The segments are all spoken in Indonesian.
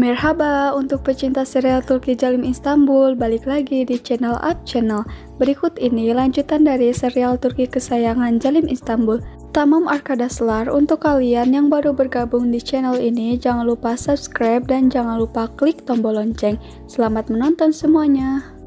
Merhaba untuk pecinta serial Turki Jalim Istanbul, balik lagi di channel Up Channel. Berikut ini lanjutan dari serial Turki kesayangan Jalim Istanbul, Tamam Arkadaşlar. Untuk kalian yang baru bergabung di channel ini, jangan lupa subscribe dan jangan lupa klik tombol lonceng. Selamat menonton semuanya.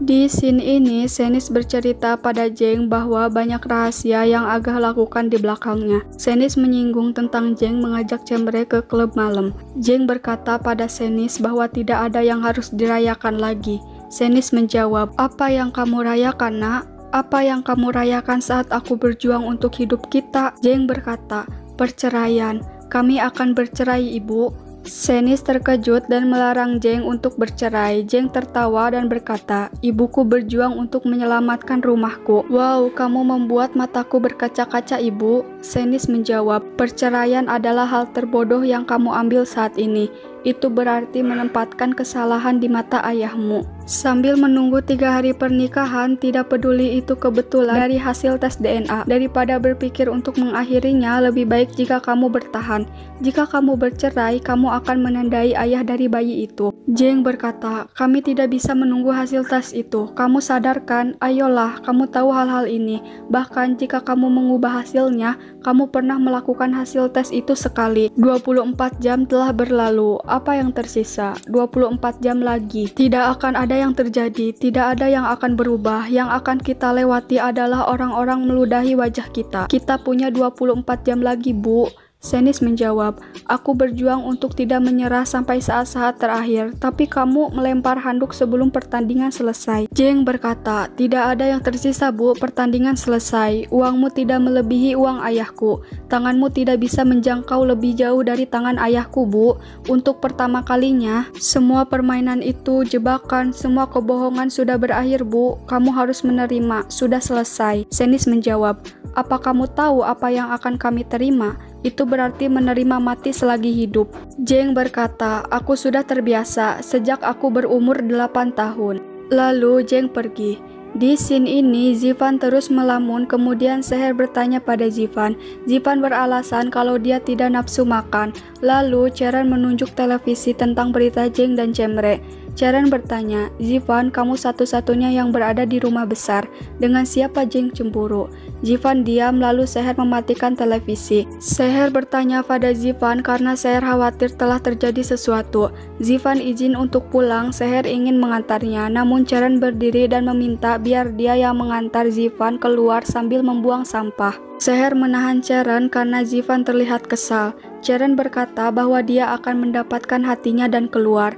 Di scene ini, Şeniz bercerita pada Cenk bahwa banyak rahasia yang Agah lakukan di belakangnya. Şeniz menyinggung tentang Cenk mengajak Cemre ke klub malam. Cenk berkata pada Şeniz bahwa tidak ada yang harus dirayakan lagi. Şeniz menjawab, "Apa yang kamu rayakan, nak? Apa yang kamu rayakan saat aku berjuang untuk hidup kita?" Cenk berkata, "Perceraian. Kami akan bercerai, ibu." Şeniz terkejut dan melarang Cenk untuk bercerai. Cenk tertawa dan berkata, "Ibuku berjuang untuk menyelamatkan rumahku." "Wow, kamu membuat mataku berkaca-kaca, ibu." Şeniz menjawab, "Perceraian adalah hal terbodoh yang kamu ambil saat ini. Itu berarti menempatkan kesalahan di mata ayahmu." Sambil menunggu 3 hari pernikahan, tidak peduli itu kebetulan dari hasil tes DNA. Daripada berpikir untuk mengakhirinya, lebih baik jika kamu bertahan. Jika kamu bercerai, kamu akan menandai ayah dari bayi itu. Cenk berkata, "Kami tidak bisa menunggu hasil tes itu. Kamu sadarkan? Ayolah, kamu tahu hal-hal ini. Bahkan jika kamu mengubah hasilnya, kamu pernah melakukan hasil tes itu sekali. 24 jam telah berlalu. Apa yang tersisa? 24 jam lagi. Tidak akan ada yang terjadi, tidak ada yang akan berubah. Yang akan kita lewati adalah orang-orang meludahi wajah kita. Kita punya 24 jam lagi, Bu." Şeniz menjawab, "Aku berjuang untuk tidak menyerah sampai saat-saat terakhir, tapi kamu melempar handuk sebelum pertandingan selesai." Cenk berkata, "Tidak ada yang tersisa, Bu. Pertandingan selesai. Uangmu tidak melebihi uang ayahku. Tanganmu tidak bisa menjangkau lebih jauh dari tangan ayahku, Bu. Untuk pertama kalinya, semua permainan itu jebakan, semua kebohongan sudah berakhir, Bu. Kamu harus menerima, sudah selesai." Şeniz menjawab, "Apa kamu tahu apa yang akan kami terima? Itu berarti menerima mati selagi hidup." Cenk berkata, "Aku sudah terbiasa sejak aku berumur 8 tahun. Lalu Cenk pergi. Di scene ini, Zivan terus melamun, kemudian Seher bertanya pada Zivan. Zivan beralasan kalau dia tidak nafsu makan. Lalu Ceren menunjuk televisi tentang berita Cenk dan Cemre. Ceren bertanya, "Zivan, kamu satu-satunya yang berada di rumah besar. Dengan siapa Cenk cemburu?" Zivan diam, lalu Seher mematikan televisi. Seher bertanya pada Zivan karena Seher khawatir telah terjadi sesuatu. Zivan izin untuk pulang. Seher ingin mengantarnya, namun Ceren berdiri dan meminta biar dia yang mengantar Zivan keluar sambil membuang sampah. Seher menahan Ceren karena Zivan terlihat kesal. Ceren berkata bahwa dia akan mendapatkan hatinya dan keluar.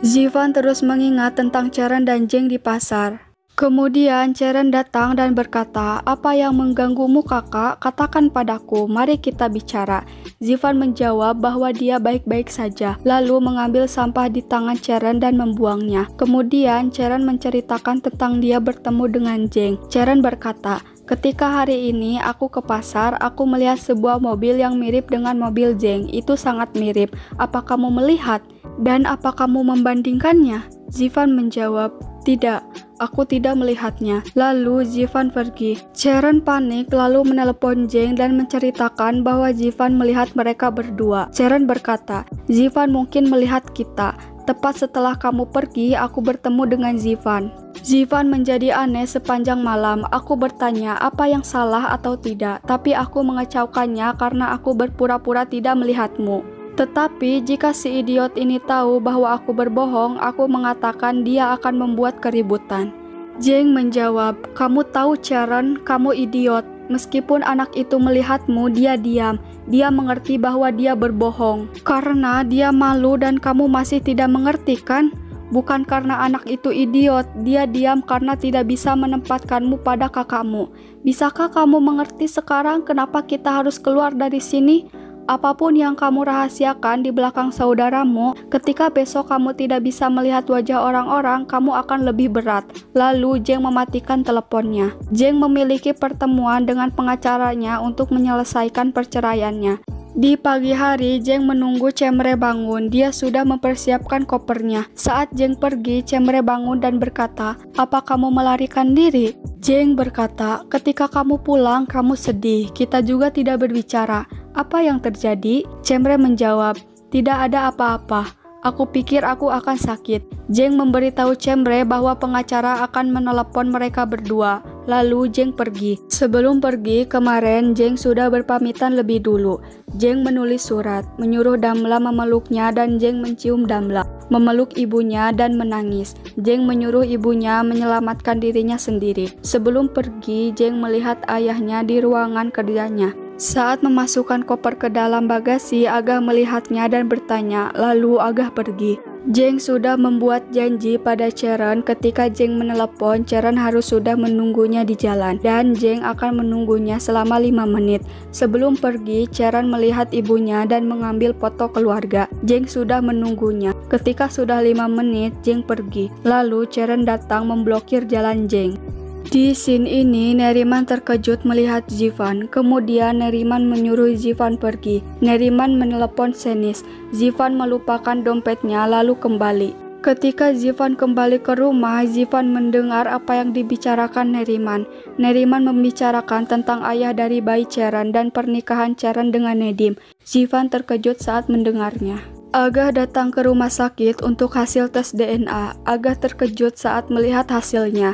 Zivan terus mengingat tentang Ceren dan Cenk di pasar. Kemudian Ceren datang dan berkata, "Apa yang mengganggumu, kakak? Katakan padaku, mari kita bicara." Zivan menjawab bahwa dia baik-baik saja, lalu mengambil sampah di tangan Ceren dan membuangnya. Kemudian Ceren menceritakan tentang dia bertemu dengan Cenk. Ceren berkata, "Ketika hari ini aku ke pasar, aku melihat sebuah mobil yang mirip dengan mobil Cenk. Itu sangat mirip. Apa kamu melihat? Dan apa kamu membandingkannya?" Zivan menjawab, "Tidak, aku tidak melihatnya." Lalu Zivan pergi. Ceren panik lalu menelepon Cenk dan menceritakan bahwa Zivan melihat mereka berdua. Ceren berkata, "Zivan mungkin melihat kita. Tepat setelah kamu pergi, aku bertemu dengan Zivan. Zivan menjadi aneh sepanjang malam. Aku bertanya apa yang salah atau tidak, tapi aku mengacaukannya karena aku berpura-pura tidak melihatmu. Tetapi jika si idiot ini tahu bahwa aku berbohong, aku mengatakan dia akan membuat keributan." Cenk menjawab, "Kamu tahu Ceren, kamu idiot. Meskipun anak itu melihatmu, dia diam. Dia mengerti bahwa dia berbohong. Karena dia malu dan kamu masih tidak mengerti, kan? Bukan karena anak itu idiot, dia diam karena tidak bisa menempatkanmu pada kakakmu. Bisakah kamu mengerti sekarang kenapa kita harus keluar dari sini? Apapun yang kamu rahasiakan di belakang saudaramu, ketika besok kamu tidak bisa melihat wajah orang-orang, kamu akan lebih berat." Lalu Cenk mematikan teleponnya. Cenk memiliki pertemuan dengan pengacaranya untuk menyelesaikan perceraiannya. Di pagi hari, Cenk menunggu Cemre bangun. Dia sudah mempersiapkan kopernya. Saat Cenk pergi, Cemre bangun dan berkata, "Apa kamu melarikan diri?" Cenk berkata, "Ketika kamu pulang, kamu sedih. Kita juga tidak berbicara. Apa yang terjadi?" Cemre menjawab, "Tidak ada apa-apa. Aku pikir aku akan sakit. Jeng memberitahu Cemre bahwa pengacara akan menelepon mereka berdua. Lalu Jeng pergi. Sebelum pergi, kemarin Jeng sudah berpamitan lebih dulu. Jeng menulis surat, menyuruh Damla memeluknya dan Jeng mencium Damla, memeluk ibunya dan menangis. Jeng menyuruh ibunya menyelamatkan dirinya sendiri. Sebelum pergi, Jeng melihat ayahnya di ruangan kerjanya. Saat memasukkan koper ke dalam bagasi, Agah melihatnya dan bertanya, lalu Agah pergi. Jeng sudah membuat janji pada Charon ketika Jeng menelepon, Charon harus sudah menunggunya di jalan, dan Jeng akan menunggunya selama 5 menit. Sebelum pergi, Charon melihat ibunya dan mengambil foto keluarga. Jeng sudah menunggunya. Ketika sudah 5 menit, Jeng pergi. Lalu Charon datang memblokir jalan Jeng. Di scene ini, Neriman terkejut melihat Zivan. Kemudian Neriman menyuruh Zivan pergi. Neriman menelepon Senis. Zivan melupakan dompetnya lalu kembali. Ketika Zivan kembali ke rumah, Zivan mendengar apa yang dibicarakan Neriman. Neriman membicarakan tentang ayah dari bayi Charon dan pernikahan Charon dengan Nedim. Zivan terkejut saat mendengarnya. Agah datang ke rumah sakit untuk hasil tes DNA. Agah terkejut saat melihat hasilnya.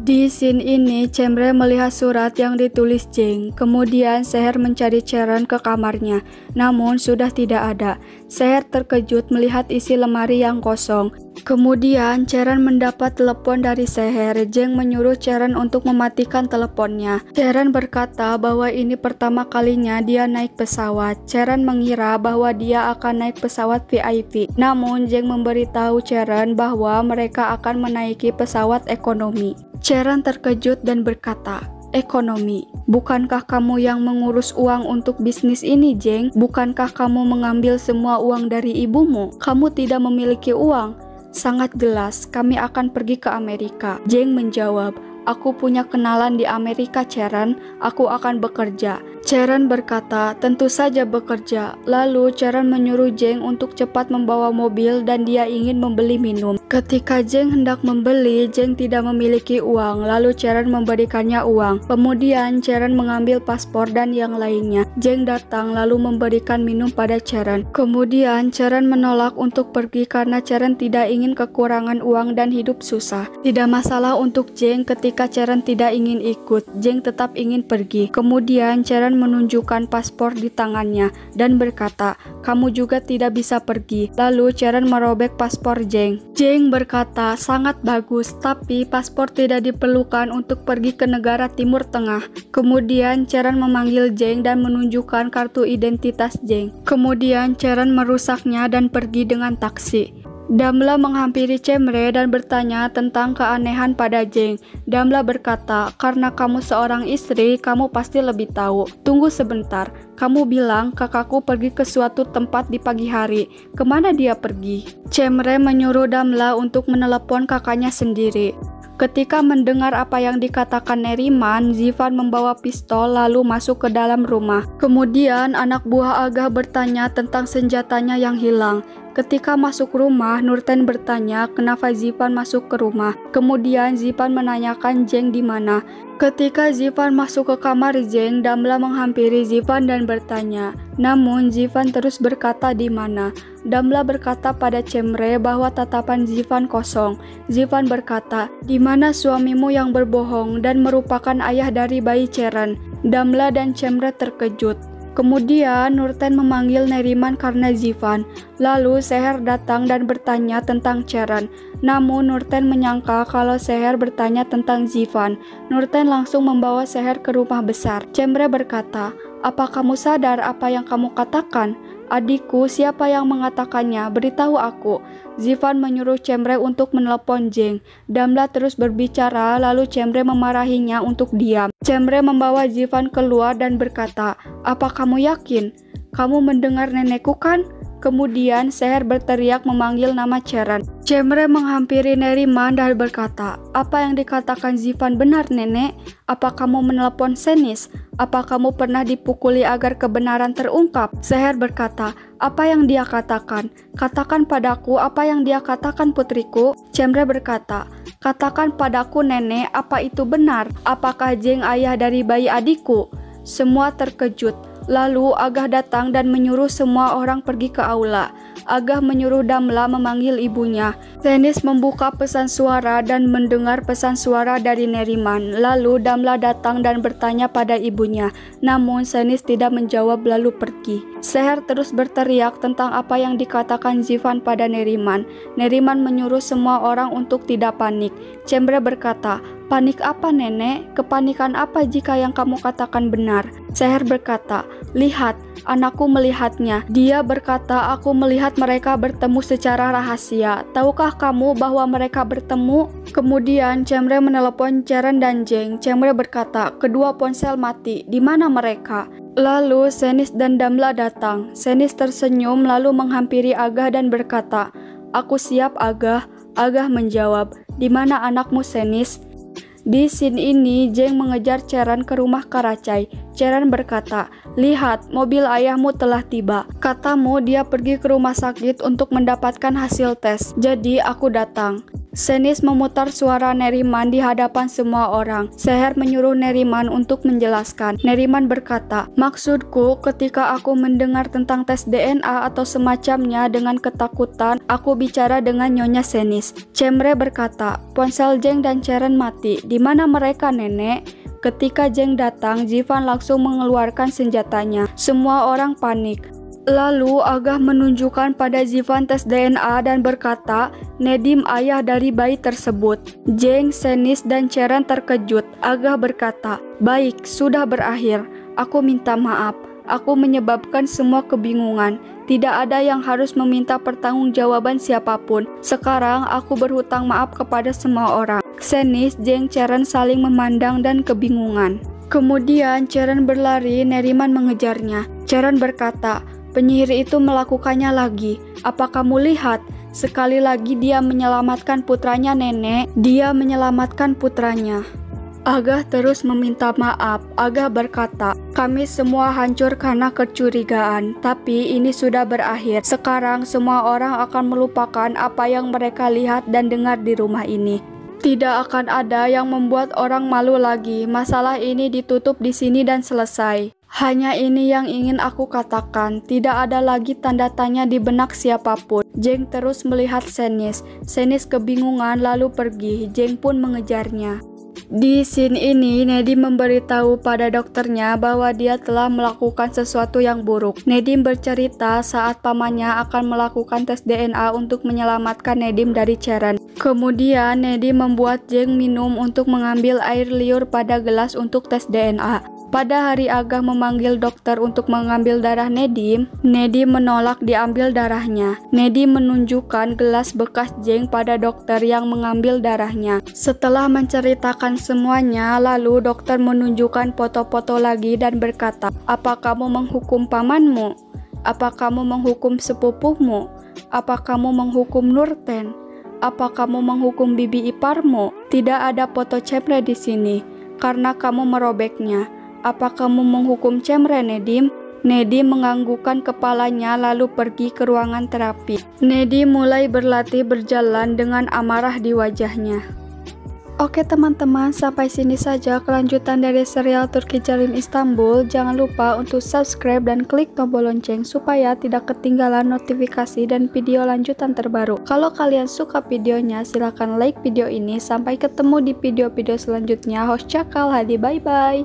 Di scene ini, Cemre melihat surat yang ditulis Jeng. Kemudian Seher mencari Charon ke kamarnya, namun sudah tidak ada. Seher terkejut melihat isi lemari yang kosong. Kemudian Charon mendapat telepon dari Seher. Jeng menyuruh Charon untuk mematikan teleponnya. Charon berkata bahwa ini pertama kalinya dia naik pesawat. Charon mengira bahwa dia akan naik pesawat VIP. Namun Jeng memberitahu Charon bahwa mereka akan menaiki pesawat ekonomi. Charon terkejut dan berkata, "Ekonomi, bukankah kamu yang mengurus uang untuk bisnis ini, Jeng? Bukankah kamu mengambil semua uang dari ibumu? Kamu tidak memiliki uang." "Sangat jelas, kami akan pergi ke Amerika." Jeng menjawab, "Aku punya kenalan di Amerika, Charon. Aku akan bekerja." Charon berkata, "Tentu saja bekerja." Lalu Charon menyuruh Jeng untuk cepat membawa mobil dan dia ingin membeli minum. Ketika Jeng hendak membeli, Jeng tidak memiliki uang. Lalu Charon memberikannya uang. Kemudian Charon mengambil paspor dan yang lainnya. Jeng datang lalu memberikan minum pada Charon. Kemudian Charon menolak untuk pergi karena Charon tidak ingin kekurangan uang dan hidup susah. Tidak masalah untuk Jeng ketika Charon tidak ingin ikut. Jeng tetap ingin pergi. Kemudian Charon menunjukkan paspor di tangannya dan berkata, "Kamu juga tidak bisa pergi." Lalu Charon merobek paspor Jeng. Jeng berkata, "Sangat bagus, tapi paspor tidak diperlukan untuk pergi ke negara Timur Tengah." Kemudian Charon memanggil Jeng dan menunjukkan kartu identitas Jeng. Kemudian Charon merusaknya dan pergi dengan taksi. Damla menghampiri Cemre dan bertanya tentang keanehan pada Jeng. Damla berkata, "Karena kamu seorang istri, kamu pasti lebih tahu. Tunggu sebentar, kamu bilang kakakku pergi ke suatu tempat di pagi hari. Kemana dia pergi?" Cemre menyuruh Damla untuk menelepon kakaknya sendiri. Ketika mendengar apa yang dikatakan Neriman, Zivan membawa pistol lalu masuk ke dalam rumah. Kemudian anak buah Agah bertanya tentang senjatanya yang hilang. Ketika masuk rumah, Nurten bertanya kenapa Zivan masuk ke rumah. Kemudian Zivan menanyakan Jeng di mana. Ketika Zivan masuk ke kamar Jeng, Damla menghampiri Zivan dan bertanya. Namun Zivan terus berkata di mana. Damla berkata pada Cemre bahwa tatapan Zivan kosong. Zivan berkata, "Di mana suamimu yang berbohong dan merupakan ayah dari bayi Charon?" Damla dan Cemre terkejut. Kemudian Nurten memanggil Neriman karena Zivan. Lalu Seher datang dan bertanya tentang Charon. Namun Nurten menyangka kalau Seher bertanya tentang Zivan. Nurten langsung membawa Seher ke rumah besar. Cemre berkata, "Apa kamu sadar apa yang kamu katakan? Adikku, siapa yang mengatakannya? Beritahu aku." Zivan menyuruh Cemre untuk menelepon Jeng. Damla terus berbicara, lalu Cemre memarahinya untuk diam. Cemre membawa Zivan keluar dan berkata, "Apa kamu yakin? Kamu mendengar nenekku kan?" Kemudian Seher berteriak memanggil nama Charon. Cemre menghampiri Neriman dan berkata, "Apa yang dikatakan Zivan benar, Nenek? Apa kamu menelepon Senis? Apa kamu pernah dipukuli agar kebenaran terungkap?" Seher berkata, "Apa yang dia katakan? Katakan padaku apa yang dia katakan, putriku." Cemre berkata, "Katakan padaku, Nenek, apa itu benar? Apakah Jeng ayah dari bayi adikku?" Semua terkejut. Lalu Agah datang dan menyuruh semua orang pergi ke aula. Agah menyuruh Damla memanggil ibunya. Senis membuka pesan suara dan mendengar pesan suara dari Neriman. Lalu Damla datang dan bertanya pada ibunya. Namun Senis tidak menjawab lalu pergi. Seher terus berteriak tentang apa yang dikatakan Zivan pada Neriman. Neriman menyuruh semua orang untuk tidak panik. Cemre berkata, "Panik apa nenek? Kepanikan apa jika yang kamu katakan benar?" Seher berkata, "Lihat, anakku melihatnya." Dia berkata, "Aku melihat mereka bertemu secara rahasia. Tahukah kamu bahwa mereka bertemu?" Kemudian Cemre menelepon Ceren dan Jeng. Cemre berkata, "Kedua ponsel mati. Di mana mereka?" Lalu Senis dan Damla datang. Senis tersenyum lalu menghampiri Agah dan berkata, "Aku siap, Agah." Agah menjawab, "Di mana anakmu, Senis?" Di scene ini, Jeng mengejar Ceren ke rumah Karacai. Ceren berkata, "Lihat, mobil ayahmu telah tiba. Katamu dia pergi ke rumah sakit untuk mendapatkan hasil tes. Jadi aku datang." Senis memutar suara Neriman di hadapan semua orang. Seher menyuruh Neriman untuk menjelaskan. Neriman berkata, "Maksudku, ketika aku mendengar tentang tes DNA atau semacamnya dengan ketakutan, aku bicara dengan Nyonya Senis." Cemre berkata, "Ponsel Jeng dan Ceren mati. Di mana mereka, nenek?" Ketika Jeng datang, Zivan langsung mengeluarkan senjatanya. Semua orang panik. Lalu Agah menunjukkan pada Zivan tes DNA dan berkata, "Nedim ayah dari bayi tersebut." Jeng, Senis, dan Ceren terkejut. Agah berkata, "Baik, sudah berakhir. Aku minta maaf. Aku menyebabkan semua kebingungan. Tidak ada yang harus meminta pertanggungjawaban siapapun. Sekarang aku berhutang maaf kepada semua orang." Senis, Jeng, Ceren saling memandang dan kebingungan. Kemudian Ceren berlari, Neriman mengejarnya. Ceren berkata, "Penyihir itu melakukannya lagi. Apa kamu lihat? Sekali lagi dia menyelamatkan putranya, nenek. Dia menyelamatkan putranya." Agah terus meminta maaf. Agah berkata, "Kami semua hancur karena kecurigaan, tapi ini sudah berakhir. Sekarang semua orang akan melupakan apa yang mereka lihat dan dengar di rumah ini. Tidak akan ada yang membuat orang malu lagi. Masalah ini ditutup di sini dan selesai. Hanya ini yang ingin aku katakan, tidak ada lagi tanda tanya di benak siapapun." Jeng terus melihat Senis. Senis kebingungan lalu pergi. Jeng pun mengejarnya. Di scene ini, Nedim memberitahu pada dokternya bahwa dia telah melakukan sesuatu yang buruk. Nedim bercerita saat pamannya akan melakukan tes DNA untuk menyelamatkan Nedim dari Ceren. Kemudian Nedim membuat Jeng minum untuk mengambil air liur pada gelas untuk tes DNA. Pada hari Agah memanggil dokter untuk mengambil darah Nedim, Nedim menolak diambil darahnya. Nedim menunjukkan gelas bekas Jeng pada dokter yang mengambil darahnya. Setelah menceritakan semuanya, lalu dokter menunjukkan foto-foto lagi dan berkata, "Apa kamu menghukum pamanmu? Apa kamu menghukum sepupumu? Apa kamu menghukum Nurten? Apa kamu menghukum bibi iparmu? Tidak ada foto Cemre di sini, karena kamu merobeknya. Apa kamu menghukum Cemre, Nedim?" Nedim menganggukkan kepalanya lalu pergi ke ruangan terapi. Nedim mulai berlatih berjalan dengan amarah di wajahnya. Oke teman-teman, sampai sini saja kelanjutan dari serial Turki Jalim Istanbul. Jangan lupa untuk subscribe dan klik tombol lonceng supaya tidak ketinggalan notifikasi dan video lanjutan terbaru. Kalau kalian suka videonya, silahkan like video ini. Sampai ketemu di video-video selanjutnya. Host Cakal Hadi, bye-bye.